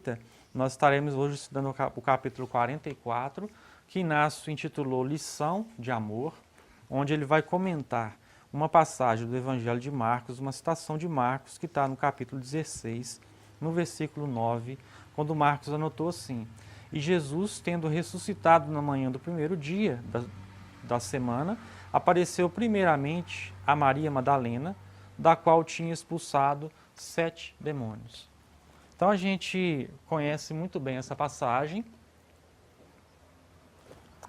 Espírita, nós estaremos hoje estudando o capítulo 44, que Inácio intitulou Lição de Amor, onde ele vai comentar uma passagem do Evangelho de Marcos, uma citação de Marcos, que está no capítulo 16, no versículo 9, quando Marcos anotou assim: E Jesus, tendo ressuscitado na manhã do primeiro dia da semana, apareceu primeiramente a Maria Madalena, da qual tinha expulsado 7 demônios. Então a gente conhece muito bem essa passagem.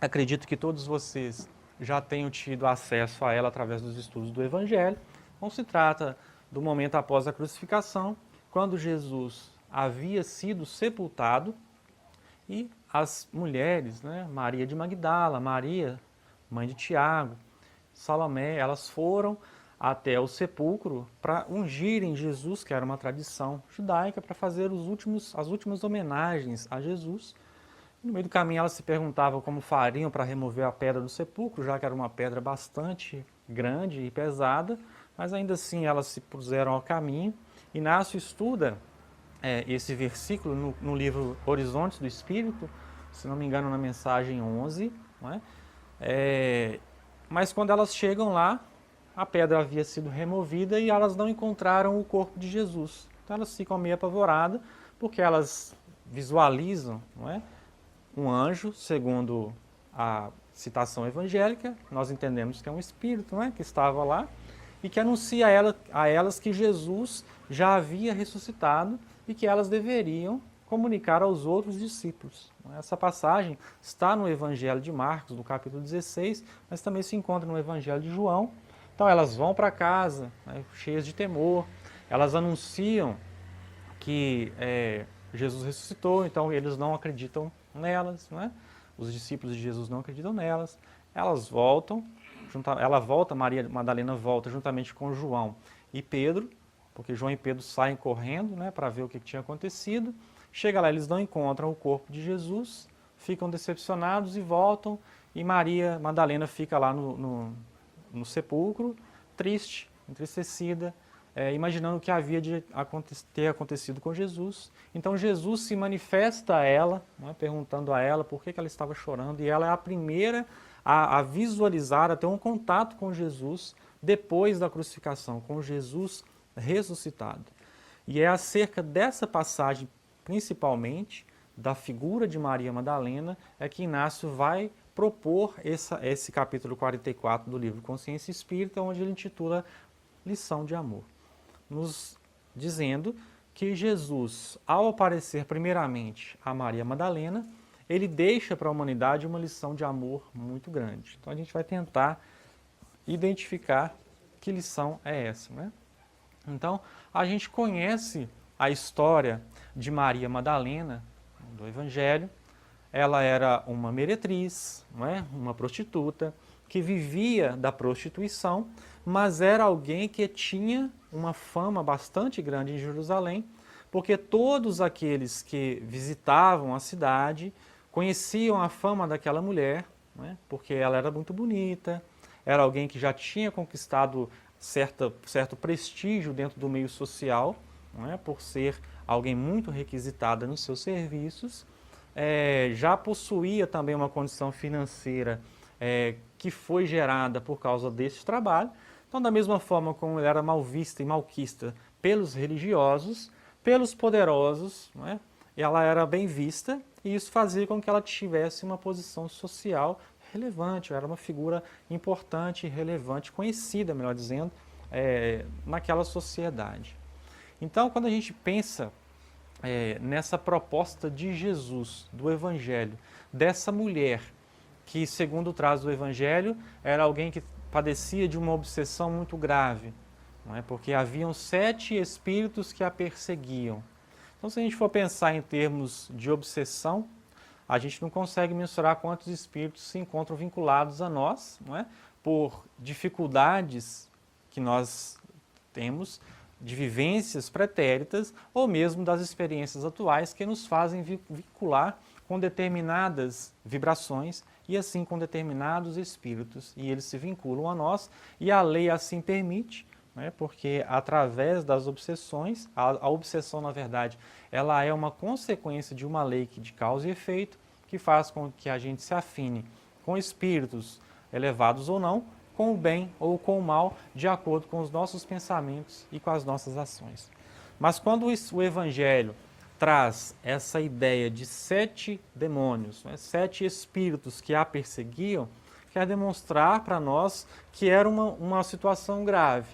Acredito que todos vocês já tenham tido acesso a ela através dos estudos do Evangelho. Então se trata do momento após a crucificação, quando Jesus havia sido sepultado e as mulheres, Maria de Magdala, Maria, mãe de Tiago, Salomé, elas foram até o sepulcro para ungirem Jesus, que era uma tradição judaica, para fazer as últimas homenagens a Jesus. No meio do caminho elas se perguntavam como fariam para remover a pedra do sepulcro, já que era uma pedra bastante grande e pesada, mas ainda assim elas se puseram ao caminho. Inácio estuda esse versículo no livro Horizontes do Espírito, se não me engano na mensagem 11, não é? Mas quando elas chegam lá, a pedra havia sido removida e elas não encontraram o corpo de Jesus. Então elas ficam meio apavoradas, porque elas visualizam, não é, um anjo, segundo a citação evangélica, nós entendemos que é um espírito, não é, que estava lá, e que anuncia a elas que Jesus já havia ressuscitado e que elas deveriam comunicar aos outros discípulos. Essa passagem está no Evangelho de Marcos, no capítulo 16, mas também se encontra no Evangelho de João. Então elas vão para casa, cheias de temor, elas anunciam que Jesus ressuscitou, então eles não acreditam nelas, não é? Os discípulos de Jesus não acreditam nelas, elas voltam, Maria Madalena volta juntamente com João e Pedro, porque João e Pedro saem correndo, para ver o que tinha acontecido. Chega lá, eles não encontram o corpo de Jesus, ficam decepcionados e voltam, e Maria Madalena fica lá no sepulcro, triste, entristecida, imaginando o que havia de ter acontecido com Jesus. Então Jesus se manifesta a ela, perguntando a ela por que ela estava chorando, e ela é a primeira a visualizar, a ter um contato com Jesus depois da crucificação, com Jesus ressuscitado. E é acerca dessa passagem, principalmente, da figura de Maria Madalena, que Inácio vai propor esse capítulo 44 do livro Consciência Espírita, onde ele intitula Lição de Amor, nos dizendo que Jesus, ao aparecer primeiramente a Maria Madalena, ele deixa para a humanidade uma lição de amor muito grande. Então a gente vai tentar identificar que lição é essa, né? Então a gente conhece a história de Maria Madalena do Evangelho. Ela era uma meretriz, uma prostituta, que vivia da prostituição, mas era alguém que tinha uma fama bastante grande em Jerusalém, porque todos aqueles que visitavam a cidade conheciam a fama daquela mulher, porque ela era muito bonita, era alguém que já tinha conquistado certo prestígio dentro do meio social, por ser alguém muito requisitada nos seus serviços. Já possuía também uma condição financeira que foi gerada por causa desse trabalho. Então, da mesma forma como ela era mal vista e malquista pelos religiosos, pelos poderosos, ela era bem vista, e isso fazia com que ela tivesse uma posição social relevante, era uma figura importante e relevante, conhecida, melhor dizendo, naquela sociedade. Então, quando a gente pensa nessa proposta de Jesus, do Evangelho, dessa mulher que, segundo traz o Evangelho, era alguém que padecia de uma obsessão muito grave, porque haviam 7 espíritos que a perseguiam. Então, se a gente for pensar em termos de obsessão, a gente não consegue mensurar quantos espíritos se encontram vinculados a nós, por dificuldades que nós temos, de vivências pretéritas, ou mesmo das experiências atuais que nos fazem vincular com determinadas vibrações e assim com determinados espíritos, e eles se vinculam a nós, e a lei assim permite, né? Porque através das obsessões, a obsessão, na verdade, ela é uma consequência de uma lei de causa e efeito, que faz com que a gente se afine com espíritos elevados ou não, com o bem ou com o mal, de acordo com os nossos pensamentos e com as nossas ações. Mas quando o Evangelho traz essa ideia de 7 demônios, né, 7 espíritos que a perseguiam, quer demonstrar para nós que era uma situação grave,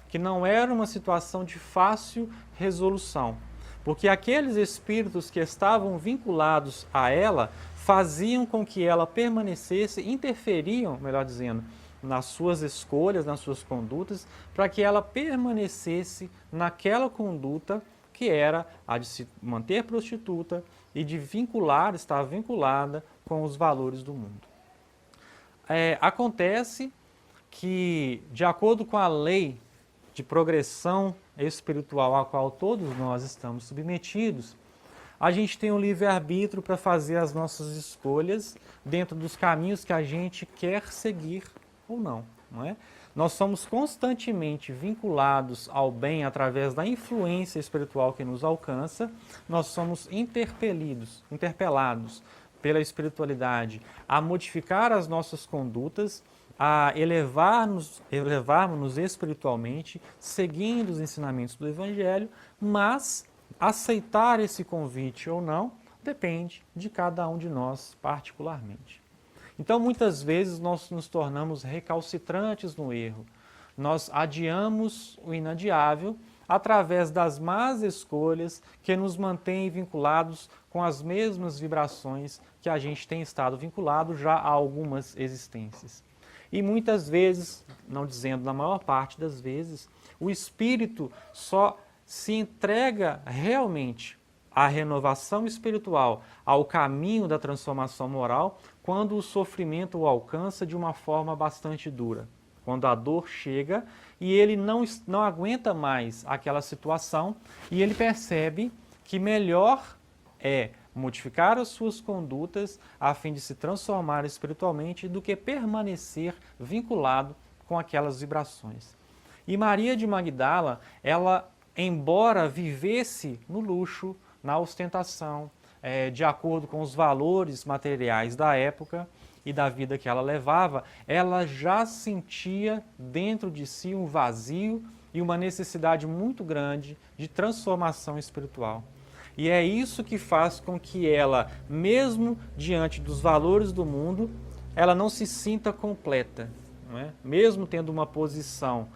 que não era uma situação de fácil resolução, porque aqueles espíritos que estavam vinculados a ela faziam com que ela permanecesse, interferiam, melhor dizendo, nas suas escolhas, nas suas condutas, para que ela permanecesse naquela conduta que era a de se manter prostituta e de estar vinculada com os valores do mundo. Acontece que, de acordo com a lei de progressão espiritual a qual todos nós estamos submetidos, a gente tem um livre-arbítrio para fazer as nossas escolhas dentro dos caminhos que a gente quer seguir ou não, não é? Nós somos constantemente vinculados ao bem através da influência espiritual que nos alcança, nós somos interpelados pela espiritualidade a modificar as nossas condutas, a elevarmos-nos espiritualmente, seguindo os ensinamentos do Evangelho, mas aceitar esse convite ou não depende de cada um de nós particularmente. Então, muitas vezes, nós nos tornamos recalcitrantes no erro. Nós adiamos o inadiável através das más escolhas que nos mantêm vinculados com as mesmas vibrações que a gente tem estado vinculado já a algumas existências. E muitas vezes, não dizendo na maior parte das vezes, o espírito só se entrega realmente à renovação espiritual, ao caminho da transformação moral, quando o sofrimento o alcança de uma forma bastante dura. Quando a dor chega e ele não aguenta mais aquela situação e ele percebe que melhor é modificar as suas condutas a fim de se transformar espiritualmente do que permanecer vinculado com aquelas vibrações. E Maria de Magdala, ela, embora vivesse no luxo, na ostentação, de acordo com os valores materiais da época e da vida que ela levava, ela já sentia dentro de si um vazio e uma necessidade muito grande de transformação espiritual. E é isso que faz com que ela, mesmo diante dos valores do mundo, ela não se sinta completa, não é? Mesmo tendo uma posição,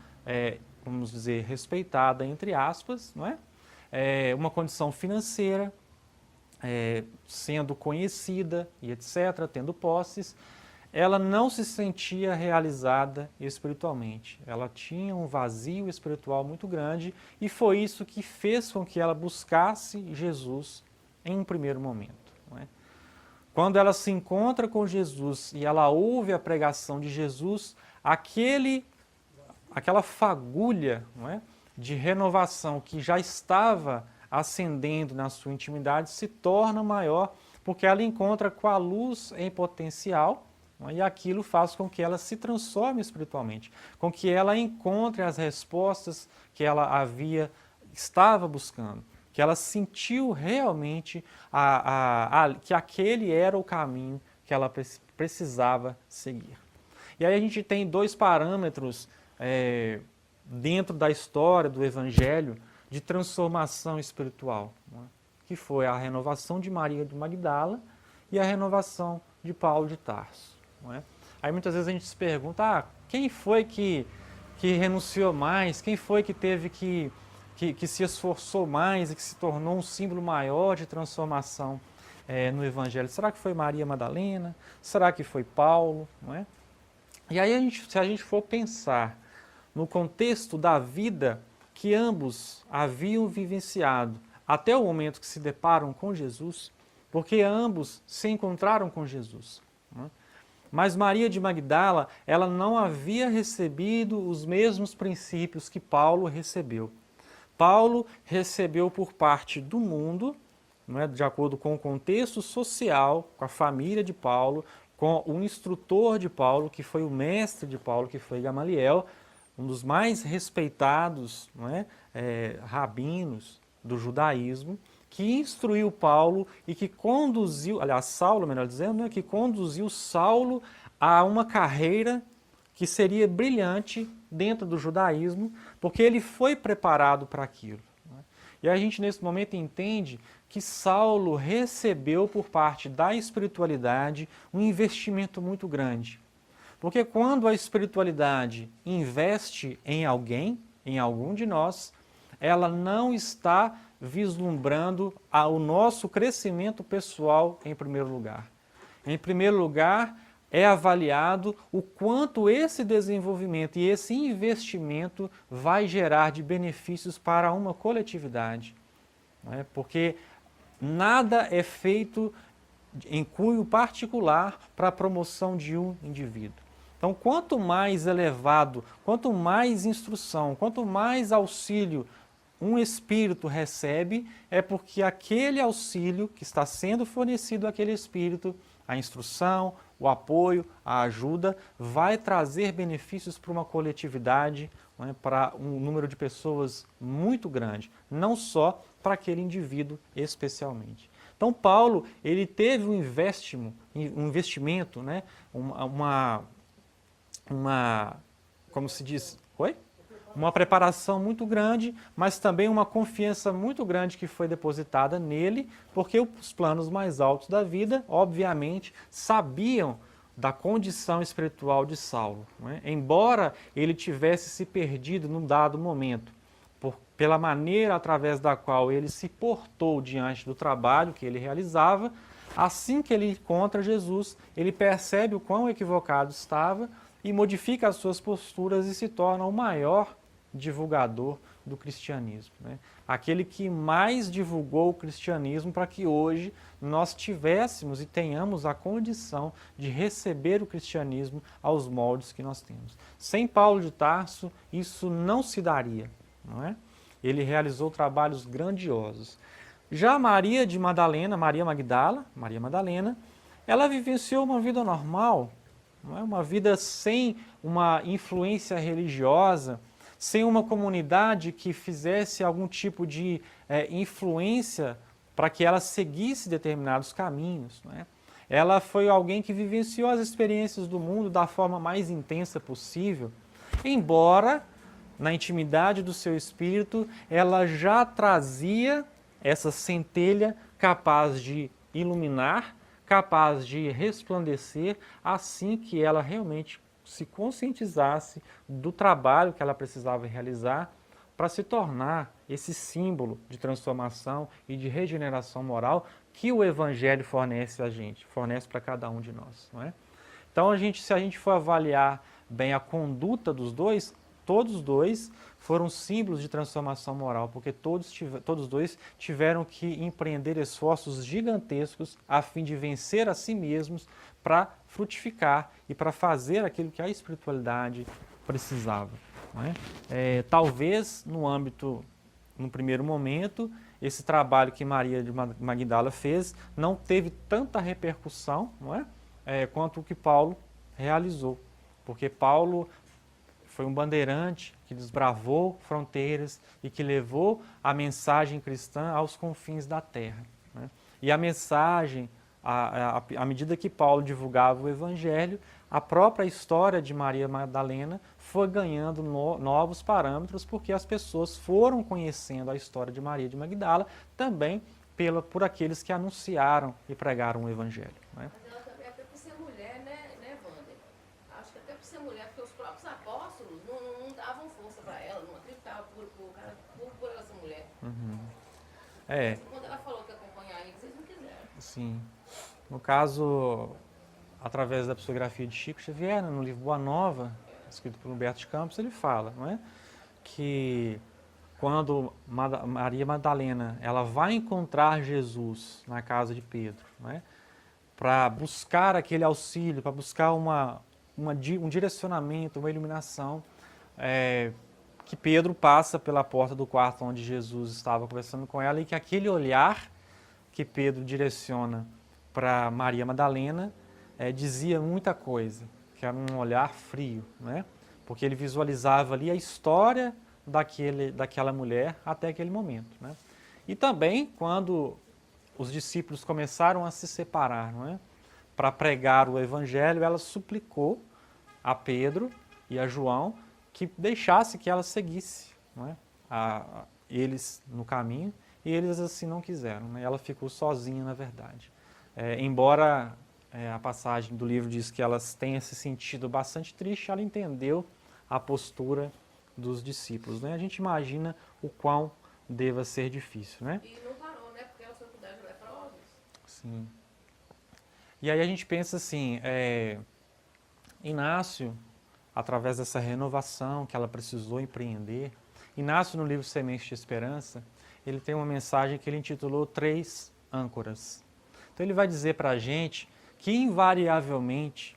vamos dizer, respeitada, entre aspas, não é? Uma condição financeira, sendo conhecida e etc., tendo posses, ela não se sentia realizada espiritualmente. Ela tinha um vazio espiritual muito grande e foi isso que fez com que ela buscasse Jesus em um primeiro momento. Não é? Quando ela se encontra com Jesus e ela ouve a pregação de Jesus, aquela fagulha, não é, de renovação que já estava ascendendo na sua intimidade se torna maior, porque ela encontra com a luz em potencial, e aquilo faz com que ela se transforme espiritualmente, com que ela encontre as respostas que ela estava buscando, que ela sentiu realmente que aquele era o caminho que ela precisava seguir. E aí a gente tem 2 parâmetros dentro da história do Evangelho de transformação espiritual, que foi a renovação de Maria de Magdala e a renovação de Paulo de Tarso. Aí muitas vezes a gente se pergunta, quem foi que renunciou mais, quem foi que teve que se esforçou mais e que se tornou um símbolo maior de transformação no Evangelho? Será que foi Maria Madalena? Será que foi Paulo? Não é? E aí, se a gente for pensar no contexto da vida que ambos haviam vivenciado até o momento que se deparam com Jesus, porque ambos se encontraram com Jesus. Né? Mas Maria de Magdala, ela não havia recebido os mesmos princípios que Paulo recebeu. Paulo recebeu por parte do mundo, não é, de acordo com o contexto social, com a família de Paulo, com o instrutor de Paulo, que foi o mestre de Paulo, que foi Gamaliel, um dos mais respeitados, não é, rabinos do judaísmo, que instruiu Paulo e que conduziu, aliás, Saulo, melhor dizendo, né, que conduziu Saulo a uma carreira que seria brilhante dentro do judaísmo, porque ele foi preparado para aquilo. Né? E a gente, nesse momento, entende que Saulo recebeu por parte da espiritualidade um investimento muito grande. Porque quando a espiritualidade investe em alguém, em algum de nós, ela não está vislumbrando o nosso crescimento pessoal em primeiro lugar. Em primeiro lugar, é avaliado o quanto esse desenvolvimento e esse investimento vai gerar de benefícios para uma coletividade. Não é? Porque nada é feito em cunho particular para a promoção de um indivíduo. Então, quanto mais elevado, quanto mais instrução, quanto mais auxílio um espírito recebe, é porque aquele auxílio que está sendo fornecido àquele espírito, a instrução, o apoio, a ajuda, vai trazer benefícios para uma coletividade, né, para um número de pessoas muito grande, não só para aquele indivíduo especialmente. Então, Paulo, ele teve um investimento, né, como se diz, uma preparação muito grande, mas também uma confiança muito grande que foi depositada nele, porque os planos mais altos da vida, obviamente, sabiam da condição espiritual de Saulo. Né? Embora ele tivesse se perdido num dado momento, pela maneira através da qual ele se portou diante do trabalho que ele realizava, assim que ele encontra Jesus, ele percebe o quão equivocado estava e modifica as suas posturas e se torna o maior divulgador do cristianismo. Né? Aquele que mais divulgou o cristianismo para que hoje nós tivéssemos e tenhamos a condição de receber o cristianismo aos moldes que nós temos. Sem Paulo de Tarso, isso não se daria. Não é? Ele realizou trabalhos grandiosos. Já Maria Madalena, ela vivenciou uma vida normal, não é? Uma vida sem uma influência religiosa, sem uma comunidade que fizesse algum tipo de influência para que ela seguisse determinados caminhos. Não é? Ela foi alguém que vivenciou as experiências do mundo da forma mais intensa possível, embora na intimidade do seu espírito ela já trazia essa centelha capaz de iluminar, capaz de resplandecer, assim que ela realmente se conscientizasse do trabalho que ela precisava realizar para se tornar esse símbolo de transformação e de regeneração moral que o Evangelho fornece a gente, fornece para cada um de nós. Não é? Então, se a gente for avaliar bem a conduta dos dois, todos os dois foram símbolos de transformação moral, porque todos dois tiveram que empreender esforços gigantescos a fim de vencer a si mesmos para frutificar e para fazer aquilo que a espiritualidade precisava. Não é? Talvez no primeiro momento, esse trabalho que Maria de Magdala fez não teve tanta repercussão, não é? Quanto o que Paulo realizou, porque Paulo foi um bandeirante que desbravou fronteiras e que levou a mensagem cristã aos confins da terra. Né? E a mensagem, à medida que Paulo divulgava o Evangelho, a própria história de Maria Madalena foi ganhando novos parâmetros, porque as pessoas foram conhecendo a história de Maria de Magdala também por aqueles que anunciaram e pregaram o Evangelho. Né? Até por ser mulher, né, Wander? Acho que até por ser mulher, porque os próprios apóstolos não davam força para ela, não acreditavam por ela ser mulher. Uhum. Quando ela falou que ia acompanhar eles, eles não quiseram. Sim. No caso, através da psicografia de Chico Xavier, no livro Boa Nova, escrito por Humberto de Campos, ele fala, não é? Que quando Maria Madalena ela vai encontrar Jesus na casa de Pedro, não é? Para buscar aquele auxílio, para buscar um direcionamento, uma iluminação, que Pedro passa pela porta do quarto onde Jesus estava conversando com ela, e que aquele olhar que Pedro direciona para Maria Madalena dizia muita coisa, que era um olhar frio, né? porque ele visualizava ali a história daquela mulher até aquele momento, né? E também quando os discípulos começaram a se separar, não é? Para pregar o evangelho, ela suplicou a Pedro e a João que deixasse que ela seguisse, não é? Eles no caminho, e eles assim não quiseram, né? Ela ficou sozinha, na verdade. Embora a passagem do livro diz que elas tenha se sentido bastante triste, ela entendeu a postura dos discípulos, né? A gente imagina o quão deva ser difícil, né? E não parou, né? Porque elas foram cuidar de leprosos. Sim. E aí a gente pensa assim, Inácio, através dessa renovação que ela precisou empreender, Inácio, no livro Semente de Esperança, ele tem uma mensagem que ele intitulou 3 âncoras. Então ele vai dizer para a gente que invariavelmente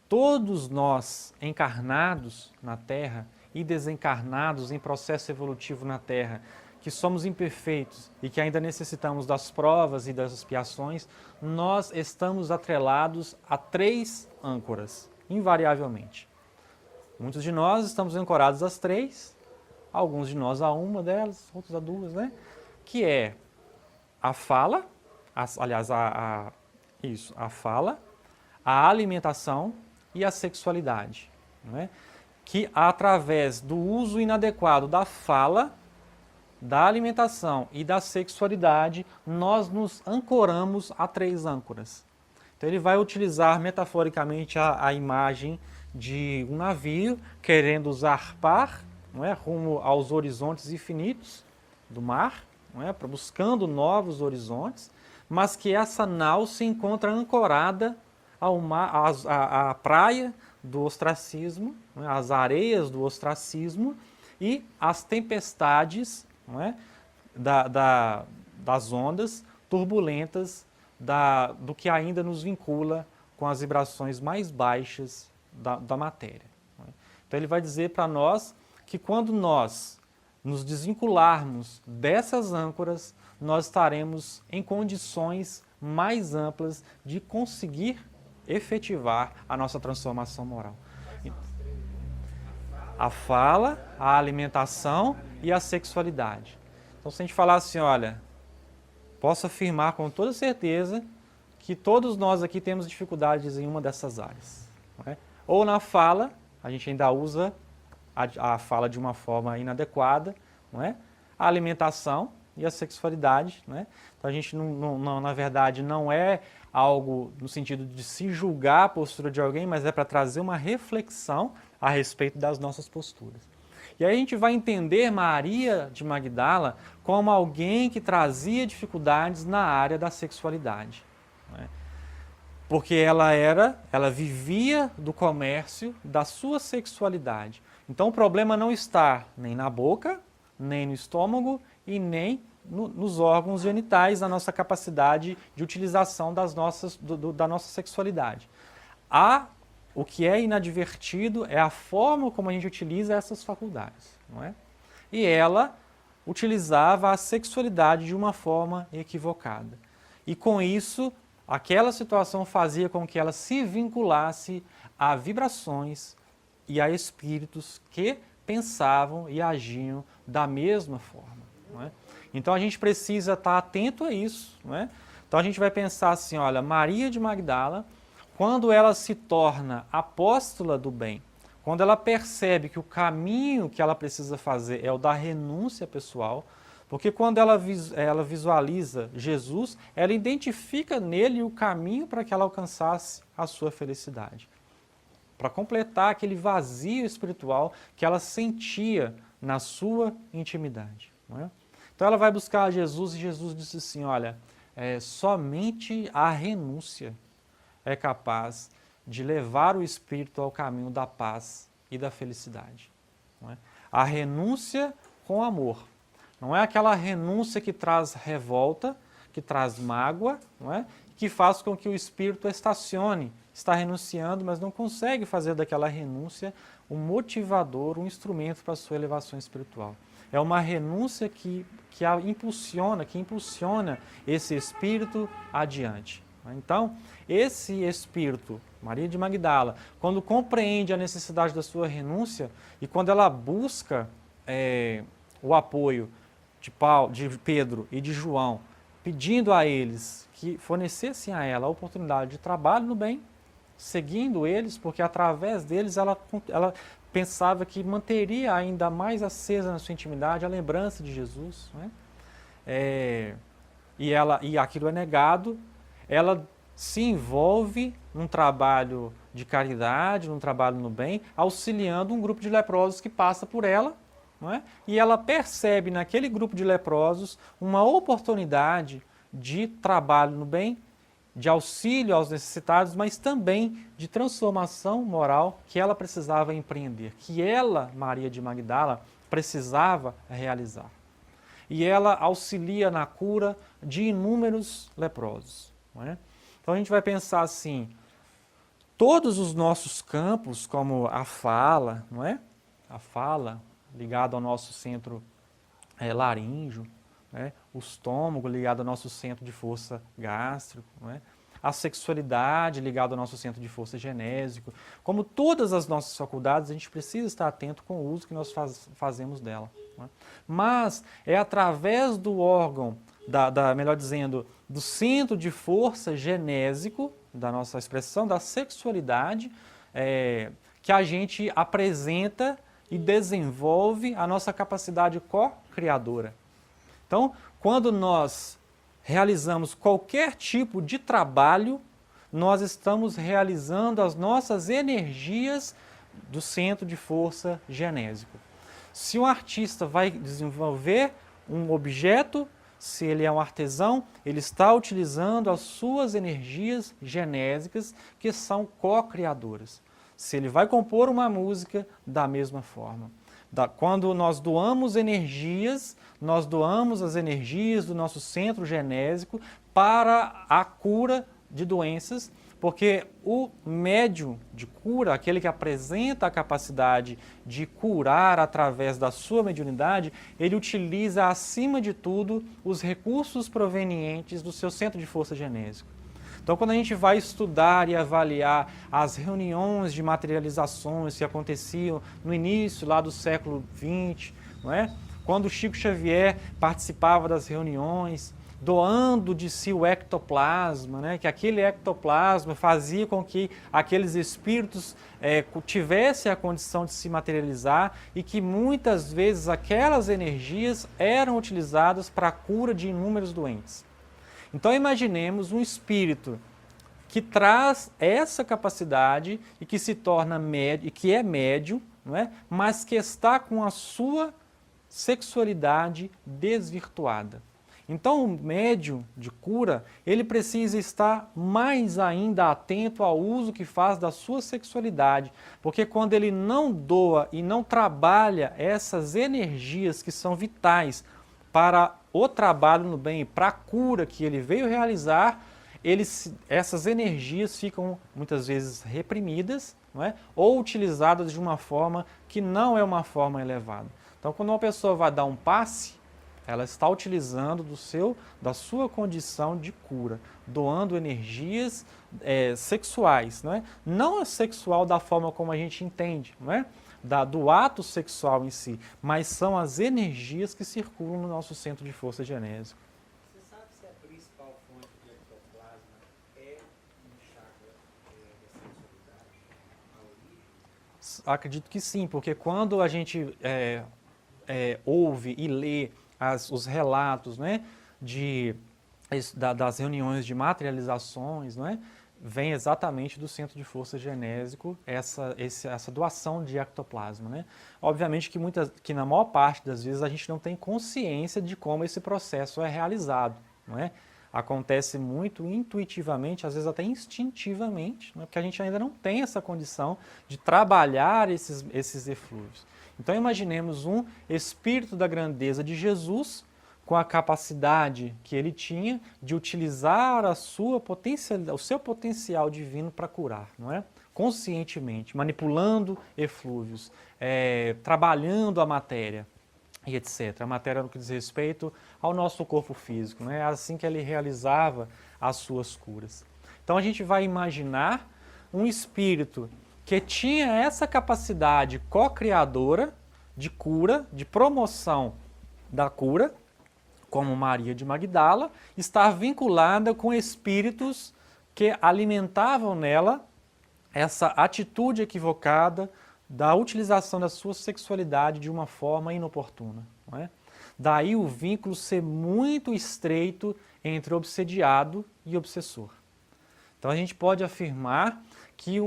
todos nós encarnados na Terra e desencarnados em processo evolutivo na Terra, que somos imperfeitos e que ainda necessitamos das provas e das expiações, nós estamos atrelados a 3 âncoras, invariavelmente. Muitos de nós estamos ancorados às 3, alguns de nós a uma delas, outros a 2, né? Que é a fala, a fala, a alimentação e a sexualidade, não é? Que através do uso inadequado da fala, da alimentação e da sexualidade, nós nos ancoramos a 3 âncoras. Então ele vai utilizar metaforicamente a imagem de um navio querendo zarpar, não é, rumo aos horizontes infinitos do mar, não é, buscando novos horizontes, mas que essa nau se encontra ancorada à praia do ostracismo, não é, às areias do ostracismo e às tempestades, não é, das ondas turbulentas do que ainda nos vincula com as vibrações mais baixas da matéria. Não é? Então ele vai dizer para nós que quando nós nos desvincularmos dessas âncoras, nós estaremos em condições mais amplas de conseguir efetivar a nossa transformação moral. A fala, a alimentação e a sexualidade. Então, se a gente falar assim, olha, posso afirmar com toda certeza que todos nós aqui temos dificuldades em uma dessas áreas. Não é? Ou na fala, a gente ainda usa a fala de uma forma inadequada, não é? A alimentação e a sexualidade, não é? Então a gente, na verdade, não é algo no sentido de se julgar a postura de alguém, mas é para trazer uma reflexão a respeito das nossas posturas. E aí a gente vai entender Maria de Magdala como alguém que trazia dificuldades na área da sexualidade, não é? Porque ela vivia do comércio da sua sexualidade. Então o problema não está nem na boca, nem no estômago e nem nos órgãos genitais, na nossa capacidade de utilização da nossa sexualidade. O que é inadvertido é a forma como a gente utiliza essas faculdades, não é? E ela utilizava a sexualidade de uma forma equivocada. E com isso, aquela situação fazia com que ela se vinculasse a vibrações e a espíritos que pensavam e agiam da mesma forma, não é? Então a gente precisa estar atento a isso, não é? Então a gente vai pensar assim, olha, Maria de Magdala, quando ela se torna apóstola do bem, quando ela percebe que o caminho que ela precisa fazer é o da renúncia pessoal, porque quando ela visualiza Jesus, ela identifica nele o caminho para que ela alcançasse a sua felicidade, para completar aquele vazio espiritual que ela sentia na sua intimidade, não é? Então ela vai buscar Jesus e Jesus disse assim, olha, somente a renúncia é capaz de levar o espírito ao caminho da paz e da felicidade. Não é? A renúncia com amor. Não é aquela renúncia que traz revolta, que traz mágoa, não é? Que faz com que o espírito estacione, está renunciando, mas não consegue fazer daquela renúncia um motivador, um instrumento para a sua elevação espiritual. É uma renúncia que impulsiona esse espírito adiante. Então, esse espírito, Maria de Magdala, quando compreende a necessidade da sua renúncia e quando ela busca o apoio de Pedro e de João, pedindo a eles que fornecessem a ela a oportunidade de trabalho no bem, seguindo eles, porque através deles ela pensava que manteria ainda mais acesa na sua intimidade a lembrança de Jesus, né? E aquilo é negado, ela se envolve num trabalho de caridade, num trabalho no bem, auxiliando um grupo de leprosos que passa por ela, não é? E ela percebe naquele grupo de leprosos uma oportunidade de trabalho no bem, de auxílio aos necessitados, mas também de transformação moral que ela precisava empreender, que ela, Maria de Magdala, precisava realizar. E ela auxilia na cura de inúmeros leprosos. Não é? Então a gente vai pensar assim, todos os nossos campos, como a fala, não é? A fala ligada ao nosso centro laríngeo, né? O estômago ligado ao nosso centro de força gástrico, não é? A sexualidade ligada ao nosso centro de força genésico. Como todas as nossas faculdades, a gente precisa estar atento com o uso que nós fazemos dela. Não é? Mas é através do órgão, melhor dizendo, do centro de força genésico, da nossa expressão, da sexualidade, que a gente apresenta e desenvolve a nossa capacidade co-criadora. Então, quando nós realizamos qualquer tipo de trabalho, nós estamos realizando as nossas energias do centro de força genésico. Se um artista vai desenvolver um objeto, se ele é um artesão, ele está utilizando as suas energias genésicas, que são co-criadoras. Se ele vai compor uma música, da mesma forma. Quando nós doamos energias, nós doamos as energias do nosso centro genésico para a cura de doenças, porque o médium de cura, aquele que apresenta a capacidade de curar através da sua mediunidade, ele utiliza, acima de tudo, os recursos provenientes do seu centro de força genésico. Então, quando a gente vai estudar e avaliar as reuniões de materializações que aconteciam no início lá do século XX, não é? Quando o Chico Xavier participava das reuniões, doando de si o ectoplasma, né? Que aquele ectoplasma fazia com que aqueles espíritos tivessem a condição de se materializar e que muitas vezes aquelas energias eram utilizadas para a cura de inúmeros doentes. Então imaginemos um espírito que traz essa capacidade e que se torna médium, e que é médium, não é? Mas que está com a sua sexualidade desvirtuada. Então o médium de cura, ele precisa estar mais ainda atento ao uso que faz da sua sexualidade, porque quando ele não doa e não trabalha essas energias que são vitais para o trabalho no bem e para a cura que ele veio realizar, essas energias ficam muitas vezes reprimidas, não é? Ou utilizadas de uma forma que não é uma forma elevada. Então, quando uma pessoa vai dar um passe, ela está utilizando da sua condição de cura, doando energias sexuais, não é? Não a sexual da forma como a gente entende, não é? Do ato sexual em si, mas são as energias que circulam no nosso centro de força genésico. Você sabe se a principal fonte de ectoplasma é um chakra da sexualidade, a origem? Acredito que sim, porque quando a gente ouve e lê os relatos, né, das reuniões de materializações, não é? Vem exatamente do centro de força genésico essa doação de ectoplasma, né? Obviamente que na maior parte das vezes a gente não tem consciência de como esse processo é realizado, não é? Acontece muito intuitivamente, às vezes até instintivamente, não é? Porque a gente ainda não tem essa condição de trabalhar esses eflúvios. Então imaginemos um espírito da grandeza de Jesus, com a capacidade que ele tinha de utilizar o seu potencial divino para curar, não é? Conscientemente, manipulando eflúvios, trabalhando a matéria. e etc. A matéria no que diz respeito ao nosso corpo físico, né? É assim que ele realizava as suas curas. Então a gente vai imaginar um espírito que tinha essa capacidade co-criadora de cura, de promoção da cura, como Maria de Magdala, estar vinculada com espíritos que alimentavam nela essa atitude equivocada da utilização da sua sexualidade de uma forma inoportuna. Não é? Daí o vínculo ser muito estreito entre obsediado e obsessor. Então a gente pode afirmar que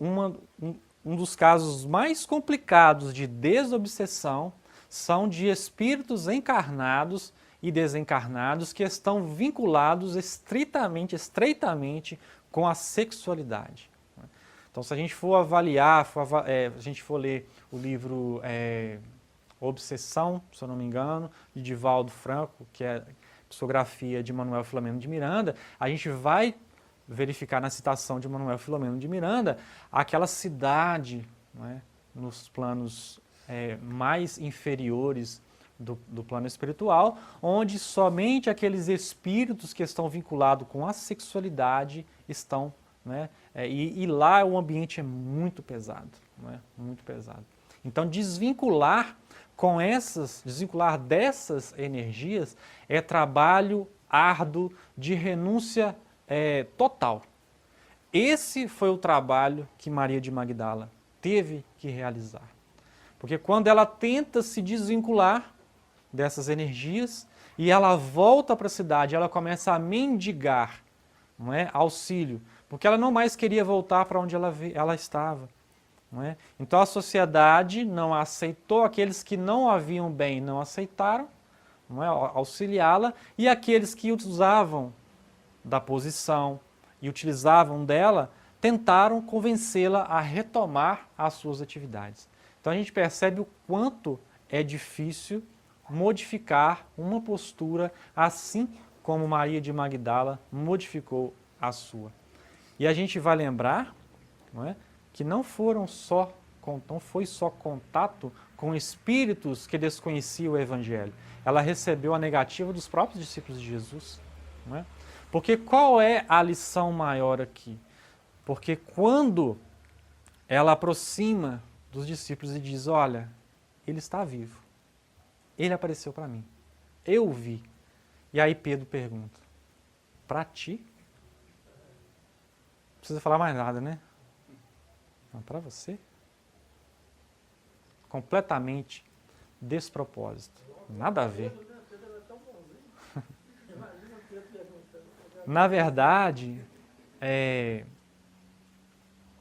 um dos casos mais complicados de desobsessão são de espíritos encarnados e desencarnados que estão vinculados estreitamente com a sexualidade. Então, se a gente for avaliar, a gente for ler o livro Obsessão, se eu não me engano, de Divaldo Franco, que é a psicografia de Manuel Filomeno de Miranda, a gente vai verificar na citação de Manuel Filomeno de Miranda aquela cidade, não é, nos planos mais inferiores do plano espiritual, onde somente aqueles espíritos que estão vinculados com a sexualidade estão, né? E lá o ambiente é muito pesado, né? Muito pesado. Então desvincular dessas energias é trabalho árduo de renúncia total. Esse foi o trabalho que Maria de Magdala teve que realizar. Porque quando ela tenta se desvincular dessas energias e ela volta para a cidade, ela começa a mendigar, não é, auxílio, porque ela não mais queria voltar para onde ela estava. Não é? Então a sociedade não a aceitou, aqueles que não a viam bem não aceitaram, não é, auxiliá-la, e aqueles que usavam da posição e utilizavam dela, tentaram convencê-la a retomar as suas atividades. Então a gente percebe o quanto é difícil modificar uma postura assim como Maria de Magdala modificou a sua. E a gente vai lembrar, não é, que não foi só contato com espíritos que desconheciam o Evangelho. Ela recebeu a negativa dos próprios discípulos de Jesus. Não é? Porque qual é a lição maior aqui? Porque quando ela aproxima dos discípulos e diz, olha, ele está vivo. Ele apareceu para mim. Eu o vi. E aí Pedro pergunta, para ti? Não precisa falar mais nada, né? Não, para você? Completamente despropósito. Nada a ver. Na verdade,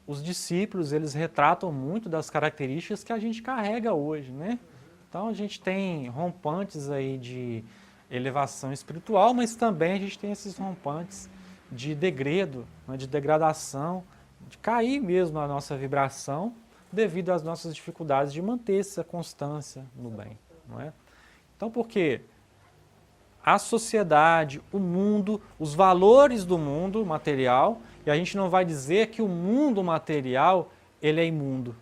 os discípulos, eles retratam muito das características que a gente carrega hoje, né? Então a gente tem rompantes aí de elevação espiritual, mas também a gente tem esses rompantes de degredo, né, de degradação, de cair mesmo a nossa vibração devido às nossas dificuldades de manter essa constância no bem, não é? Então, por quê? A sociedade, o mundo, os valores do mundo material, e a gente não vai dizer que o mundo material ele é imundo,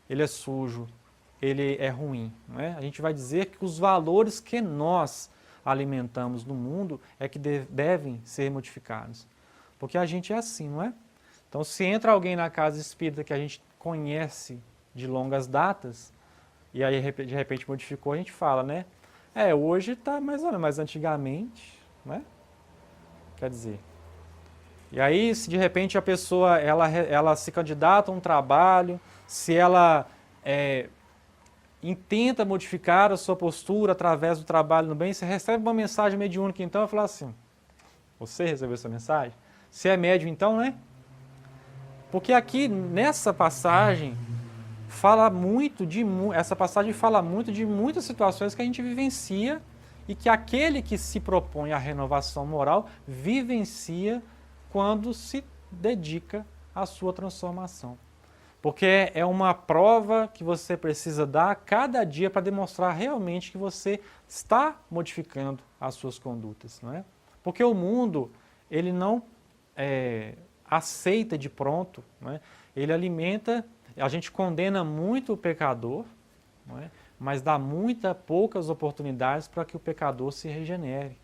ele é sujo, ele é ruim. Não é? A gente vai dizer que os valores que nós alimentamos no mundo é que devem ser modificados. Porque a gente é assim, não é? Então, se entra alguém na casa espírita que a gente conhece de longas datas, e aí de repente modificou, a gente fala, né? Hoje está mais ou menos, mas antigamente, né? Quer dizer. E aí, se de repente a pessoa ela se candidata a um trabalho, se ela intenta modificar a sua postura através do trabalho no bem, você recebe uma mensagem mediúnica, então, eu falo assim, você recebeu essa mensagem? Você é médium então, né? Porque aqui, nessa passagem, essa passagem fala muito de muitas situações que a gente vivencia e que aquele que se propõe à renovação moral vivencia quando se dedica à sua transformação. Porque é uma prova que você precisa dar cada dia para demonstrar realmente que você está modificando as suas condutas, não é? Porque o mundo, ele não aceita de pronto, não é? Ele alimenta, a gente condena muito o pecador, não é? mas dá poucas oportunidades para que o pecador se regenere.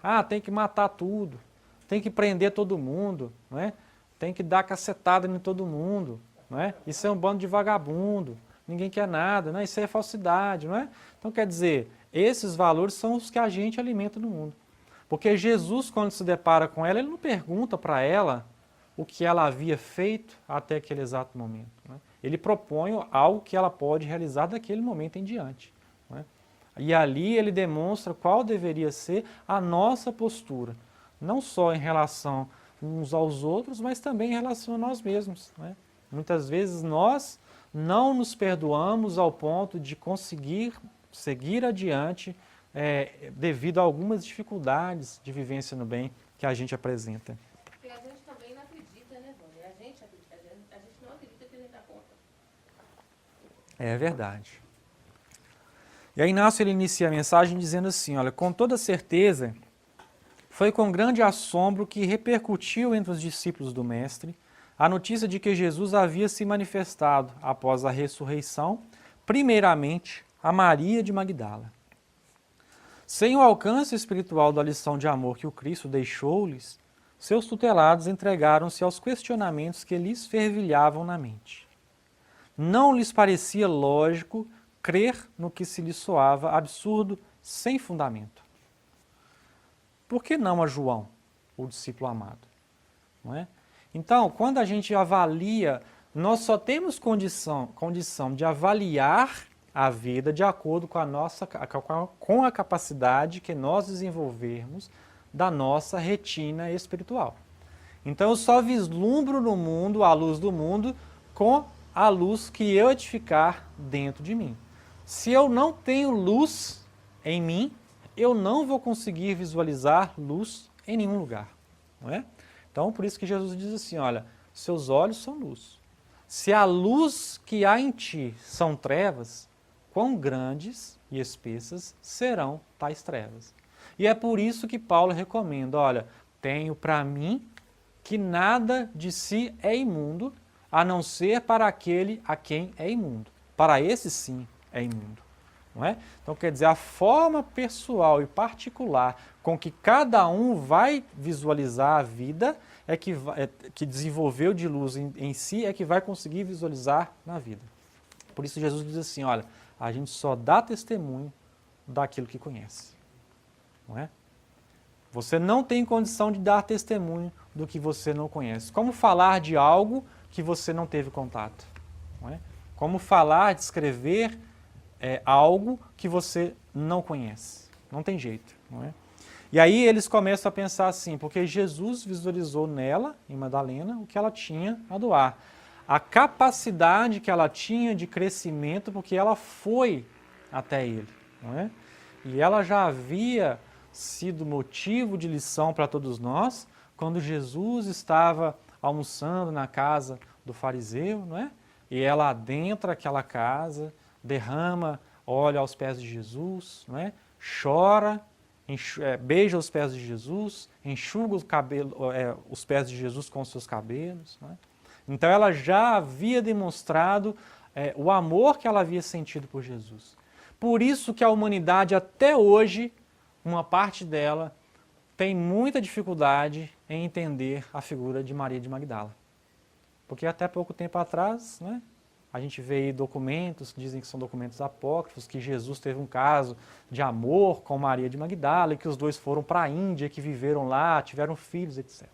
Ah, tem que matar tudo, tem que prender todo mundo, não é? Tem que dar cacetada em todo mundo, não é? Isso é um bando de vagabundo, ninguém quer nada, não é? Isso é falsidade, não é? Então, quer dizer, esses valores são os que a gente alimenta no mundo. Porque Jesus, quando se depara com ela, ele não pergunta para ela o que ela havia feito até aquele exato momento. Né? Ele propõe algo que ela pode realizar daquele momento em diante. Né? E ali ele demonstra qual deveria ser a nossa postura, não só em relação uns aos outros, mas também em relação a nós mesmos. Né? Muitas vezes nós não nos perdoamos ao ponto de conseguir seguir adiante devido a algumas dificuldades de vivência no bem que a gente apresenta. Porque a gente também não acredita, né, Vânia? A gente não acredita que a gente dá conta. É verdade. E aí Inácio ele inicia a mensagem dizendo assim, olha, com toda certeza, foi com grande assombro que repercutiu entre os discípulos do Mestre a notícia de que Jesus havia se manifestado após a ressurreição, primeiramente a Maria de Magdala. Sem o alcance espiritual da lição de amor que o Cristo deixou-lhes, seus tutelados entregaram-se aos questionamentos que lhes fervilhavam na mente. Não lhes parecia lógico crer no que se lhes soava absurdo, sem fundamento. Por que não a João, o discípulo amado? Não é? Então, quando a gente avalia, nós só temos condição de avaliar a vida de acordo com a capacidade que nós desenvolvermos da nossa retina espiritual. Então eu só vislumbro no mundo a luz do mundo com a luz que eu edificar dentro de mim. Se eu não tenho luz em mim, eu não vou conseguir visualizar luz em nenhum lugar. Não é? Então por isso que Jesus diz assim, olha, seus olhos são luz. Se a luz que há em ti são trevas, quão grandes e espessas serão tais trevas. E é por isso que Paulo recomenda, olha, tenho para mim que nada de si é imundo, a não ser para aquele a quem é imundo. Para esse sim é imundo. Não é? Então quer dizer, a forma pessoal e particular com que cada um vai visualizar a vida que desenvolveu de luz em si é que vai conseguir visualizar na vida. Por isso Jesus diz assim, olha, a gente só dá testemunho daquilo que conhece. Não é? Você não tem condição de dar testemunho do que você não conhece. Como falar de algo que você não teve contato? Não é? Como falar, descrever algo que você não conhece? Não tem jeito. Não é? E aí eles começam a pensar assim, porque Jesus visualizou nela, em Madalena, o que ela tinha a doar. A capacidade que ela tinha de crescimento, porque ela foi até ele. Não é? E ela já havia sido motivo de lição para todos nós, quando Jesus estava almoçando na casa do fariseu, não é? E ela adentra aquela casa, derrama óleo aos pés de Jesus, não é? Chora, beija os pés de Jesus, enxuga os pés de Jesus com os seus cabelos. Não é? Então ela já havia demonstrado o amor que ela havia sentido por Jesus. Por isso que a humanidade até hoje, uma parte dela, tem muita dificuldade em entender a figura de Maria de Magdala. Porque até pouco tempo atrás, né, a gente vê aí documentos, dizem que são documentos apócrifos, que Jesus teve um caso de amor com Maria de Magdala, e que os dois foram para a Índia, que viveram lá, tiveram filhos, etc.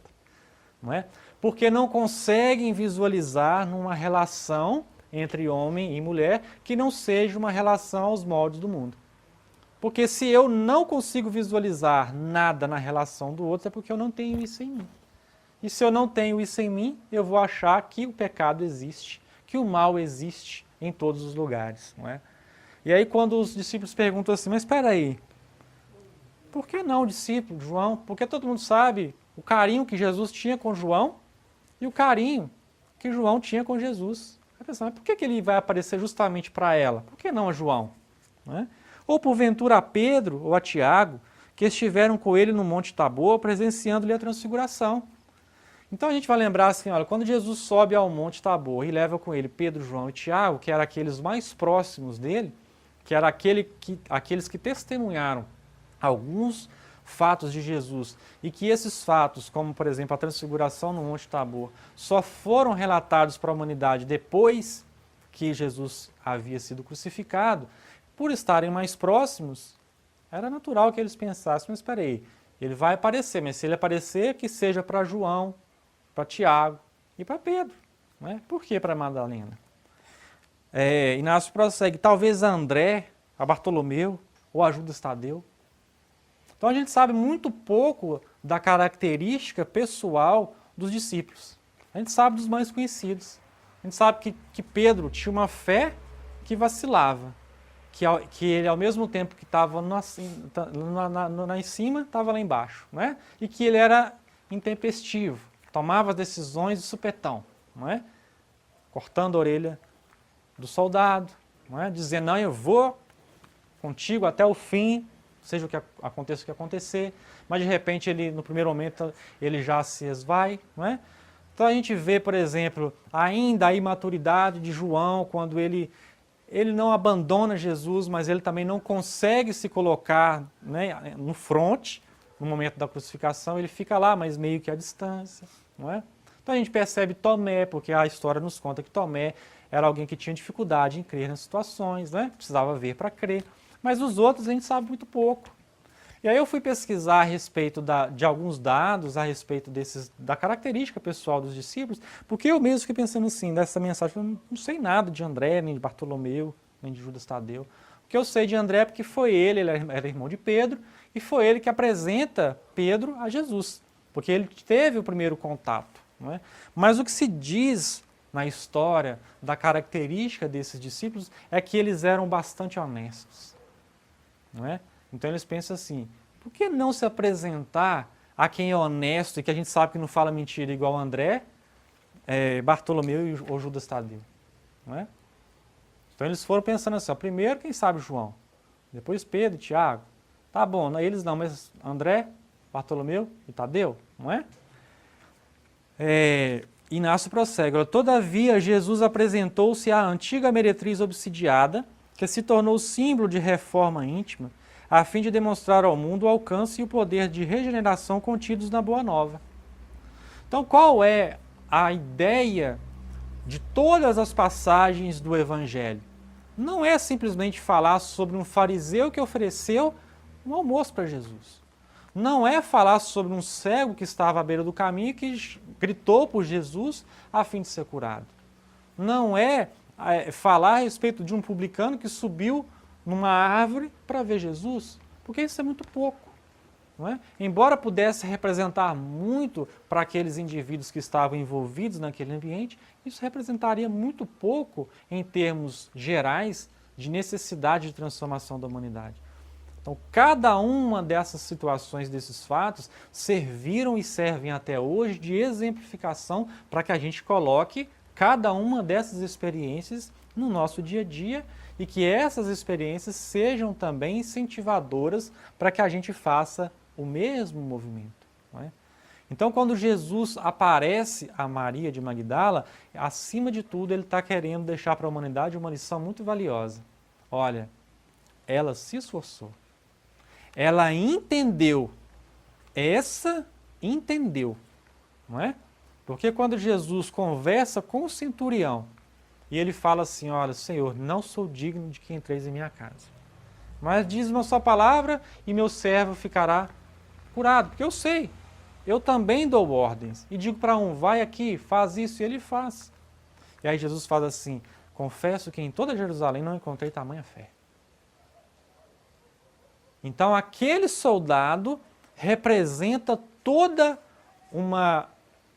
Não é? Porque não conseguem visualizar numa relação entre homem e mulher que não seja uma relação aos moldes do mundo. Porque se eu não consigo visualizar nada na relação do outro, é porque eu não tenho isso em mim. E se eu não tenho isso em mim, eu vou achar que o pecado existe, que o mal existe em todos os lugares. Não é? E aí quando os discípulos perguntam assim, mas espera aí, por que não o discípulo, João? Porque todo mundo sabe o carinho que Jesus tinha com João e o carinho que João tinha com Jesus. Mas por que ele vai aparecer justamente para ela? Por que não a João? Não é? Ou porventura a Pedro ou a Tiago, que estiveram com ele no Monte Tabor, presenciando-lhe a transfiguração. Então a gente vai lembrar assim, olha, quando Jesus sobe ao Monte Tabor e leva com ele Pedro, João e Tiago, que eram aqueles mais próximos dele, que era aqueles que testemunharam alguns fatos de Jesus, e que esses fatos, como por exemplo a transfiguração no Monte Tabor, só foram relatados para a humanidade depois que Jesus havia sido crucificado, por estarem mais próximos, era natural que eles pensassem, mas espera aí, ele vai aparecer, mas se ele aparecer, que seja para João, para Tiago e para Pedro. Não é? Por que para Madalena? Inácio prossegue, talvez a André, a Bartolomeu ou a Judas Tadeu. Então a gente sabe muito pouco da característica pessoal dos discípulos. A gente sabe dos mais conhecidos. A gente sabe que Pedro tinha uma fé que vacilava. Que ele, ao mesmo tempo que estava lá em cima, estava lá embaixo. Não é? E que ele era intempestivo, tomava as decisões de supetão. Não é? Cortando a orelha do soldado, não é? Dizendo, não, eu vou contigo até o fim, seja o que aconteça o que acontecer, mas de repente ele, no primeiro momento, ele já se esvai, não é? Então a gente vê, por exemplo, ainda a imaturidade de João, quando ele não abandona Jesus, mas ele também não consegue se colocar, né, no fronte, no momento da crucificação, ele fica lá, mas meio que à distância, não é? Então a gente percebe Tomé, porque a história nos conta que Tomé era alguém que tinha dificuldade em crer nas situações, né? Precisava ver para crer. Mas os outros a gente sabe muito pouco. E aí eu fui pesquisar a respeito de alguns dados, a respeito da característica pessoal dos discípulos, porque eu mesmo fiquei pensando assim, dessa mensagem, eu não sei nada de André, nem de Bartolomeu, nem de Judas Tadeu. O que eu sei de André é porque foi ele era irmão de Pedro, e foi ele que apresenta Pedro a Jesus, porque ele teve o primeiro contato. Não é? Mas o que se diz na história da característica desses discípulos é que eles eram bastante honestos. Não é? Então eles pensam assim, por que não se apresentar a quem é honesto e que a gente sabe que não fala mentira igual André, Bartolomeu ou Judas Tadeu? Não é? Então eles foram pensando assim, ó, primeiro quem sabe João, depois Pedro e Tiago. Tá bom, não, eles não, mas André, Bartolomeu e Tadeu, não é? Inácio prossegue, todavia Jesus apresentou-se à antiga meretriz obsidiada, que se tornou símbolo de reforma íntima, a fim de demonstrar ao mundo o alcance e o poder de regeneração contidos na Boa Nova. Então, qual é a ideia de todas as passagens do Evangelho? Não é simplesmente falar sobre um fariseu que ofereceu um almoço para Jesus. Não é falar sobre um cego que estava à beira do caminho e que gritou por Jesus a fim de ser curado. Não é falar a respeito de um publicano que subiu numa árvore para ver Jesus, porque isso é muito pouco. Não é? Embora pudesse representar muito para aqueles indivíduos que estavam envolvidos naquele ambiente, isso representaria muito pouco em termos gerais de necessidade de transformação da humanidade. Então, cada uma dessas situações, desses fatos, serviram e servem até hoje de exemplificação para que a gente coloque cada uma dessas experiências no nosso dia a dia e que essas experiências sejam também incentivadoras para que a gente faça o mesmo movimento. Não é? Então, quando Jesus aparece a Maria de Magdala, acima de tudo, ele está querendo deixar para a humanidade uma lição muito valiosa. Olha, ela se esforçou. Ela entendeu, não é? Porque quando Jesus conversa com o centurião e ele fala assim, olha, Senhor, não sou digno de que entreis em minha casa, mas diz uma só palavra e meu servo ficará curado, porque eu sei, eu também dou ordens e digo para um, vai aqui, faz isso, e ele faz. E aí Jesus fala assim, confesso que em toda Jerusalém não encontrei tamanha fé. Então, aquele soldado representa toda uma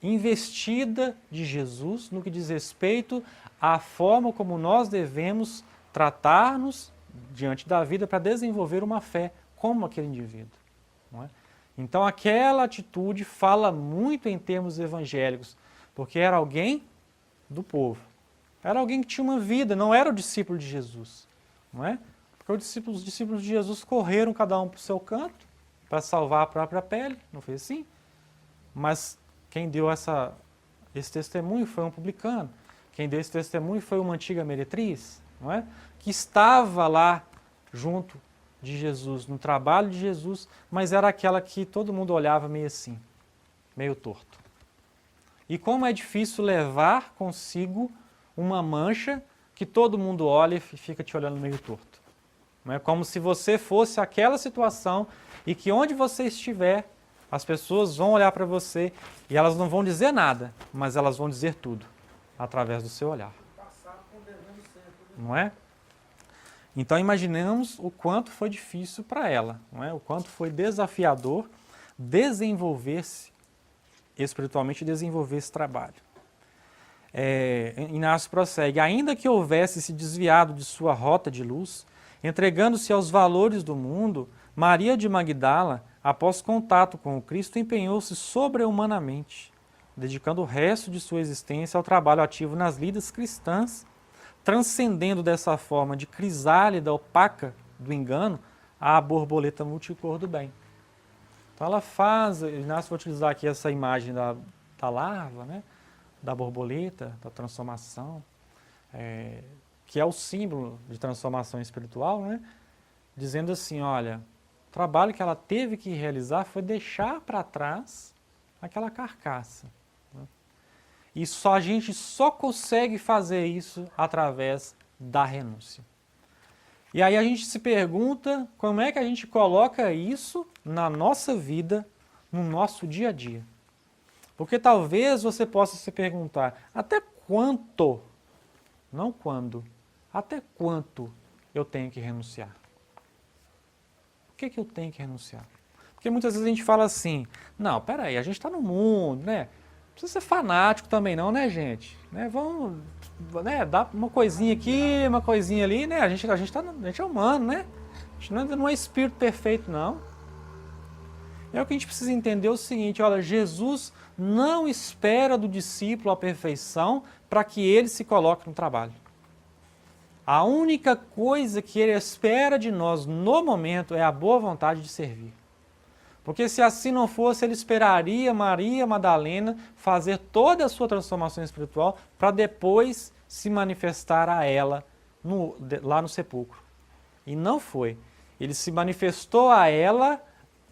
investida de Jesus no que diz respeito à forma como nós devemos tratar-nos diante da vida para desenvolver uma fé como aquele indivíduo. Não é? Então, aquela atitude fala muito em termos evangélicos, porque era alguém do povo. Era alguém que tinha uma vida, não era o discípulo de Jesus. Não é? Porque os discípulos de Jesus correram cada um para o seu canto para salvar a própria pele, não foi assim? Mas quem deu esse testemunho foi um publicano. Quem deu esse testemunho foi uma antiga meretriz, não é? Que estava lá junto de Jesus, no trabalho de Jesus, mas era aquela que todo mundo olhava meio assim, meio torto. E como é difícil levar consigo uma mancha que todo mundo olha e fica te olhando meio torto. Não é como se você fosse aquela situação e que onde você estiver, as pessoas vão olhar para você e elas não vão dizer nada, mas elas vão dizer tudo através do seu olhar. Não é? Então imaginemos o quanto foi difícil para ela, não é? O quanto foi desafiador desenvolver-se espiritualmente, desenvolver esse trabalho. Inácio prossegue: ainda que houvesse se desviado de sua rota de luz, entregando-se aos valores do mundo, Maria de Magdala, após contato com o Cristo, empenhou-se sobre-humanamente, dedicando o resto de sua existência ao trabalho ativo nas lidas cristãs, transcendendo dessa forma de crisálida opaca do engano à borboleta multicor do bem. Então ela faz, Inácio vai utilizar aqui essa imagem da larva, né? Da borboleta, da transformação, que é o símbolo de transformação espiritual, né? Dizendo assim, olha, o trabalho que ela teve que realizar foi deixar para trás aquela carcaça. Né? E a gente só consegue fazer isso através da renúncia. E aí a gente se pergunta como é que a gente coloca isso na nossa vida, no nosso dia a dia. Porque talvez você possa se perguntar, até quanto, não quando, até quanto eu tenho que renunciar? Por que eu tenho que renunciar? Porque muitas vezes a gente fala assim, não, peraí, a gente está no mundo, né? Não precisa ser fanático também não, né, gente? Né? Vamos, né, dar uma coisinha aqui, uma coisinha ali, né? A gente é humano, né? A gente não é espírito perfeito, não. É o que a gente precisa entender o seguinte, olha, Jesus não espera do discípulo a perfeição para que ele se coloque no trabalho. A única coisa que ele espera de nós no momento é a boa vontade de servir. Porque se assim não fosse, ele esperaria Maria Madalena fazer toda a sua transformação espiritual para depois se manifestar a ela lá no sepulcro. E não foi. Ele se manifestou a ela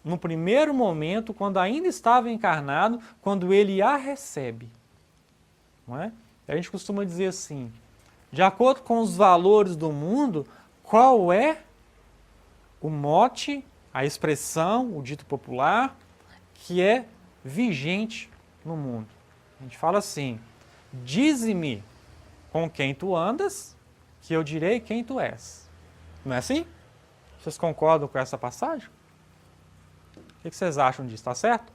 no primeiro momento, quando ainda estava encarnado, quando ele a recebe. Não é? A gente costuma dizer assim, de acordo com os valores do mundo, qual é o mote, a expressão, o dito popular, que é vigente no mundo? A gente fala assim, dize-me com quem tu andas, que eu direi quem tu és. Não é assim? Vocês concordam com essa passagem? O que vocês acham disso? Está certo?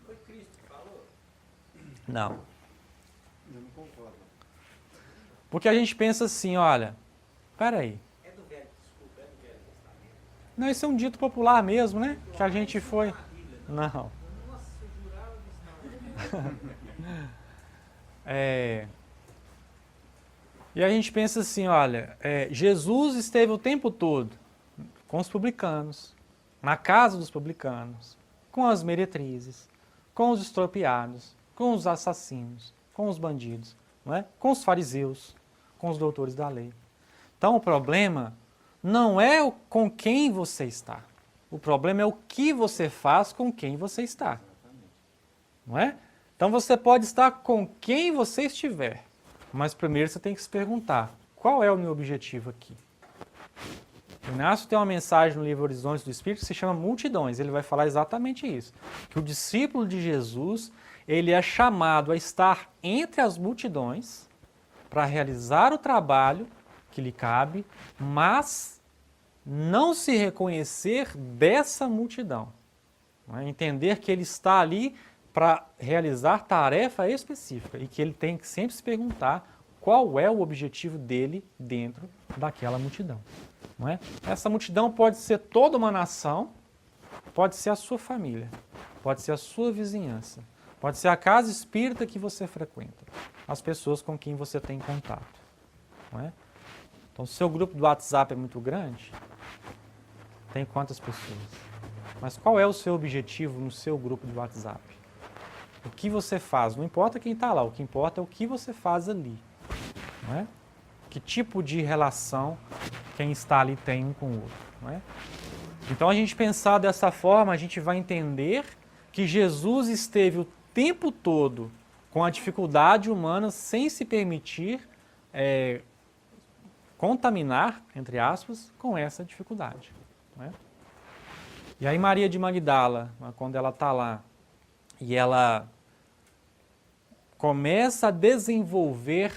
Foi Cristo que falou? Não. Eu não concordo. Porque a gente pensa assim, olha, peraí. É do Velho Testamento. Não, isso é um dito popular mesmo, né? Que a gente foi... Não. Nossa, eu jurava que estava. E a gente pensa assim, olha, Jesus esteve o tempo todo com os publicanos, na casa dos publicanos, com as meretrizes, com os estropiados, com os assassinos, com os bandidos, não é? Com os fariseus, com os doutores da lei. Então o problema não é com quem você está. O problema é o que você faz com quem você está. Não é? Então você pode estar com quem você estiver, mas primeiro você tem que se perguntar, qual é o meu objetivo aqui? Inácio tem uma mensagem no livro Horizontes do Espírito que se chama Multidões. Ele vai falar exatamente isso. Que o discípulo de Jesus, ele é chamado a estar entre as multidões para realizar o trabalho que lhe cabe, mas não se reconhecer dessa multidão. Não é? Entender que ele está ali para realizar tarefa específica e que ele tem que sempre se perguntar qual é o objetivo dele dentro daquela multidão. Não é? Essa multidão pode ser toda uma nação, pode ser a sua família, pode ser a sua vizinhança, pode ser a casa espírita que você frequenta, as pessoas com quem você tem contato. Não é? Então, se o seu grupo do WhatsApp é muito grande, tem quantas pessoas? Mas qual é o seu objetivo no seu grupo do WhatsApp? O que você faz? Não importa quem está lá, o que importa é o que você faz ali. Não é? Que tipo de relação quem está ali tem um com o outro. Não é? Então, a gente pensar dessa forma, a gente vai entender que Jesus esteve o tempo todo com a dificuldade humana sem se permitir contaminar, entre aspas, com essa dificuldade. Não é? E aí Maria de Magdala, quando ela está lá e ela começa a desenvolver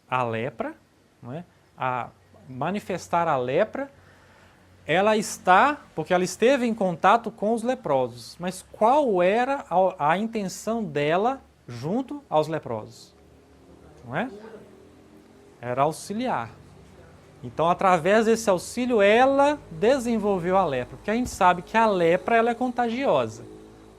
a lepra, não é? A manifestar a lepra, ela está, porque ela esteve em contato com os leprosos, mas qual era a intenção dela junto aos leprosos? Não é? Era auxiliar. Então, através desse auxílio, ela desenvolveu a lepra, porque a gente sabe que a lepra ela é contagiosa.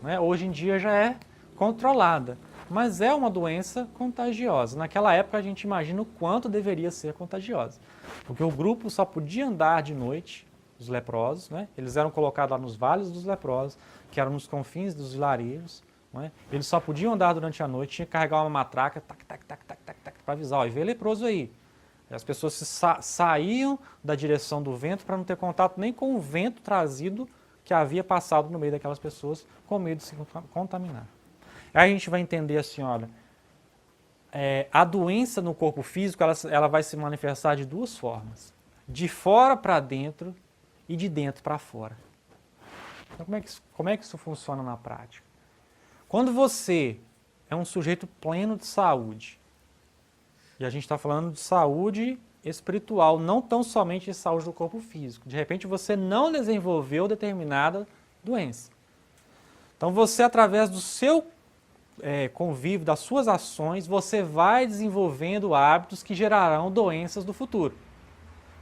Né? Hoje em dia já é controlada, mas é uma doença contagiosa. Naquela época a gente imagina o quanto deveria ser contagiosa, porque o grupo só podia andar de noite, os leprosos, né? Eles eram colocados lá nos vales dos leprosos, que eram nos confins dos vilarejos. Né? Eles só podiam andar durante a noite, tinha que carregar uma matraca, para avisar, ó, e vê leproso aí. As pessoas saíam da direção do vento para não ter contato nem com o vento trazido que havia passado no meio daquelas pessoas, com medo de se contaminar. Aí a gente vai entender assim, olha, a doença no corpo físico ela vai se manifestar de duas formas, de fora para dentro e de dentro para fora. Então, como é que isso funciona na prática? Quando você é um sujeito pleno de saúde, e a gente está falando de saúde espiritual, não tão somente de saúde do corpo físico. De repente você não desenvolveu determinada doença. Então você, através do seu convívio, das suas ações, você vai desenvolvendo hábitos que gerarão doenças do futuro.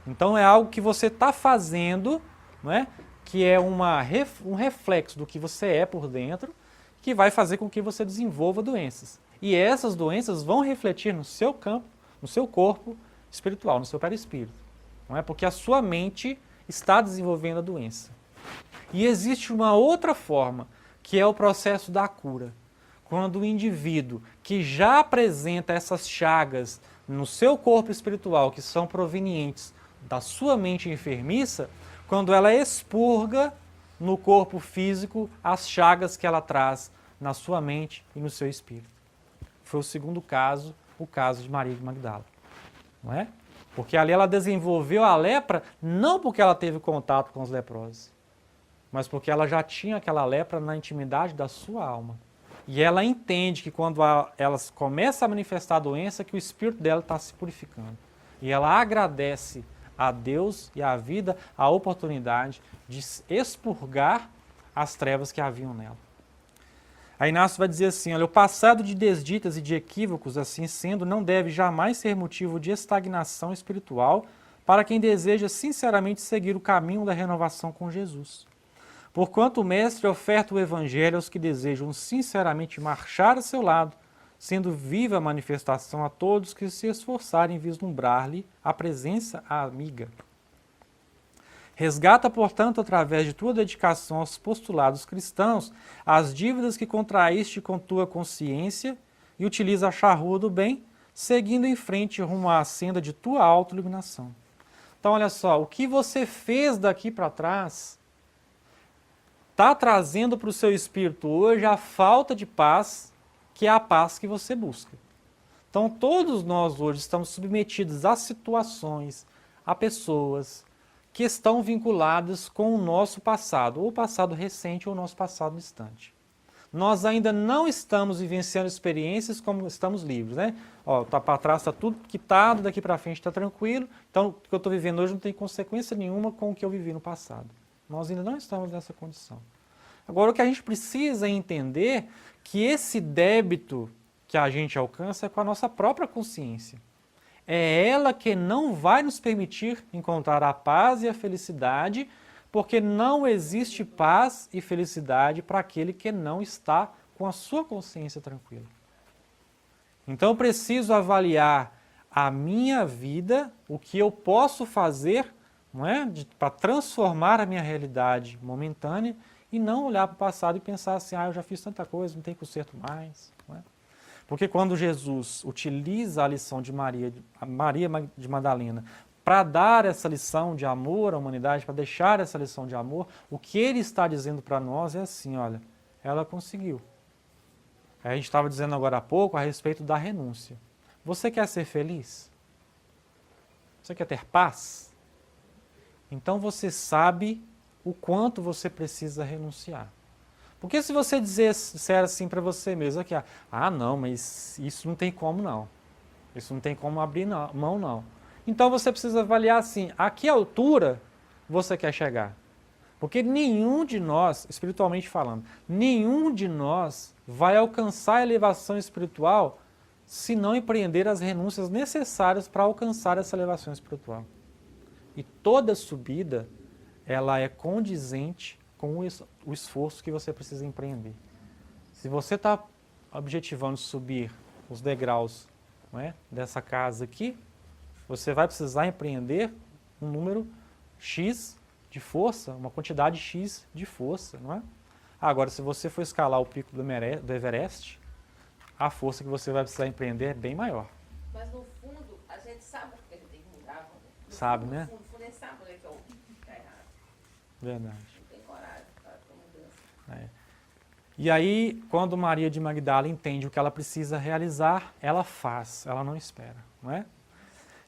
Então é algo que você está fazendo, não é? Que é um reflexo do que você é por dentro, que vai fazer com que você desenvolva doenças. E essas doenças vão refletir no seu campo, no seu corpo espiritual, no seu perispírito. Não é? Porque a sua mente está desenvolvendo a doença. E existe uma outra forma, que é o processo da cura. Quando o indivíduo que já apresenta essas chagas no seu corpo espiritual, que são provenientes da sua mente enfermiça, quando ela expurga no corpo físico as chagas que ela traz na sua mente e no seu espírito. Foi o segundo caso, o caso de Maria de Magdala. Não é? Porque ali ela desenvolveu a lepra não porque ela teve contato com os leprosos, mas porque ela já tinha aquela lepra na intimidade da sua alma. E ela entende que quando ela começa a manifestar a doença, que o espírito dela está se purificando. E ela agradece a Deus e à vida a oportunidade de expurgar as trevas que haviam nela. Aí Inácio vai dizer assim, olha, o passado de desditas e de equívocos, assim sendo, não deve jamais ser motivo de estagnação espiritual para quem deseja sinceramente seguir o caminho da renovação com Jesus. Porquanto o Mestre oferta o Evangelho aos que desejam sinceramente marchar a seu lado, sendo viva a manifestação a todos que se esforçarem em vislumbrar-lhe a presença amiga. Resgata, portanto, através de tua dedicação aos postulados cristãos, as dívidas que contraíste com tua consciência e utiliza a charrua do bem, seguindo em frente rumo à senda de tua autoiluminação. Então, olha só, o que você fez daqui para trás está trazendo para o seu espírito hoje a falta de paz, que é a paz que você busca. Então, todos nós hoje estamos submetidos a situações, a pessoas que estão vinculadas com o nosso passado, ou o passado recente ou o nosso passado distante. Nós ainda não estamos vivenciando experiências como estamos livres, né? Ó, tá para trás está tudo quitado, daqui para frente está tranquilo, então o que eu estou vivendo hoje não tem consequência nenhuma com o que eu vivi no passado. Nós ainda não estamos nessa condição. Agora, o que a gente precisa é entender que esse débito que a gente alcança é com a nossa própria consciência. É ela que não vai nos permitir encontrar a paz e a felicidade, porque não existe paz e felicidade para aquele que não está com a sua consciência tranquila. Então eu preciso avaliar a minha vida, o que eu posso fazer, não é, para transformar a minha realidade momentânea e não olhar para o passado e pensar assim, eu já fiz tanta coisa, não tem conserto mais. Não é? Porque quando Jesus utiliza a lição de Maria de Madalena para dar essa lição de amor à humanidade, para deixar essa lição de amor, o que ele está dizendo para nós é assim, olha, ela conseguiu. A gente estava dizendo agora há pouco a respeito da renúncia. Você quer ser feliz? Você quer ter paz? Então você sabe o quanto você precisa renunciar. Porque se você disser assim para você mesmo, aqui, não, mas isso não tem como não. Isso não tem como abrir mão não. Então você precisa avaliar assim, a que altura você quer chegar. Porque nenhum de nós, espiritualmente falando, nenhum de nós vai alcançar a elevação espiritual se não empreender as renúncias necessárias para alcançar essa elevação espiritual. E toda subida, ela é condizente com o esforço que você precisa empreender. Se você está objetivando subir os degraus, não é, dessa casa aqui, você vai precisar empreender um número X de força, uma quantidade X de força, não é? Agora, se você for escalar o pico do Everest, a força que você vai precisar empreender é bem maior. Mas no fundo, a gente sabe o que a gente tem que mudar. Sabe, né? No fundo, a gente sabe onde é que é o que está errado. Verdade. Não tem coragem para mudança. É. E aí, quando Maria de Magdala entende o que ela precisa realizar, ela faz, ela não espera, não é?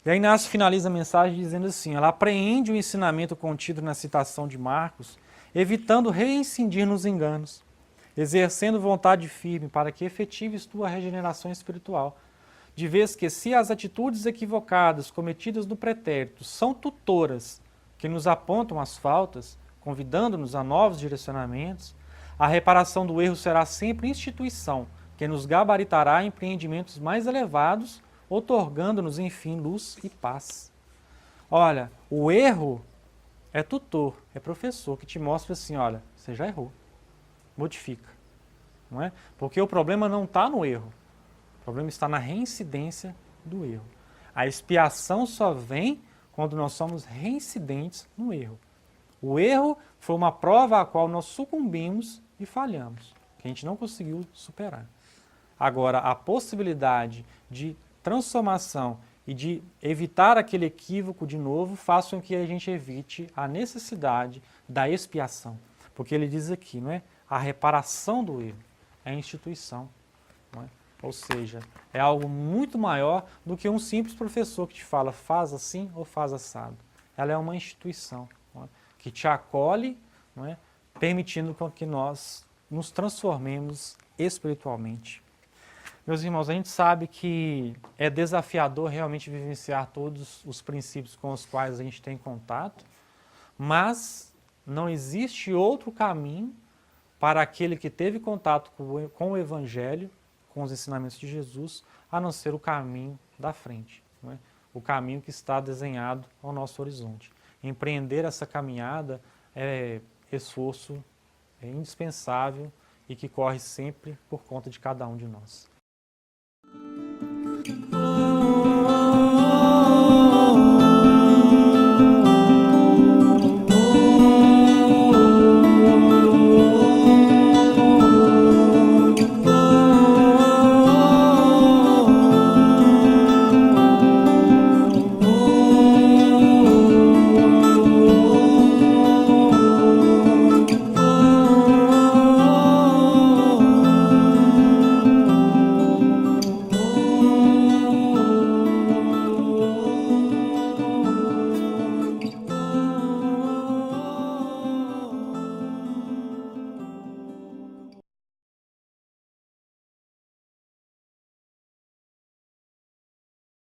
E aí Inácio finaliza a mensagem dizendo assim, ela apreende o ensinamento contido na citação de Marcos, evitando reincidir nos enganos, exercendo vontade firme para que efetives tua regeneração espiritual, de vez que se as atitudes equivocadas cometidas no pretérito são tutoras que nos apontam as faltas, convidando-nos a novos direcionamentos, a reparação do erro será sempre instituição, que nos gabaritará empreendimentos mais elevados, otorgando-nos, enfim, luz e paz. Olha, o erro é tutor, é professor, que te mostra assim, olha, você já errou, modifica. Não é? Porque o problema não está no erro, o problema está na reincidência do erro. A expiação só vem quando nós somos reincidentes no erro. O erro foi uma prova a qual nós sucumbimos e falhamos, que a gente não conseguiu superar. Agora, a possibilidade de transformação e de evitar aquele equívoco de novo façam que a gente evite a necessidade da expiação. Porque ele diz aqui, não é? A reparação do erro é a instituição. Não é? Ou seja, é algo muito maior do que um simples professor que te fala faz assim ou faz assado. Ela é uma instituição, não é? Que te acolhe, não é? Permitindo que nós nos transformemos espiritualmente. Meus irmãos, a gente sabe que é desafiador realmente vivenciar todos os princípios com os quais a gente tem contato, mas não existe outro caminho para aquele que teve contato com o Evangelho, com os ensinamentos de Jesus, a não ser o caminho da frente, não é? O caminho que está desenhado ao nosso horizonte. Empreender essa caminhada é esforço indispensável e que corre sempre por conta de cada um de nós.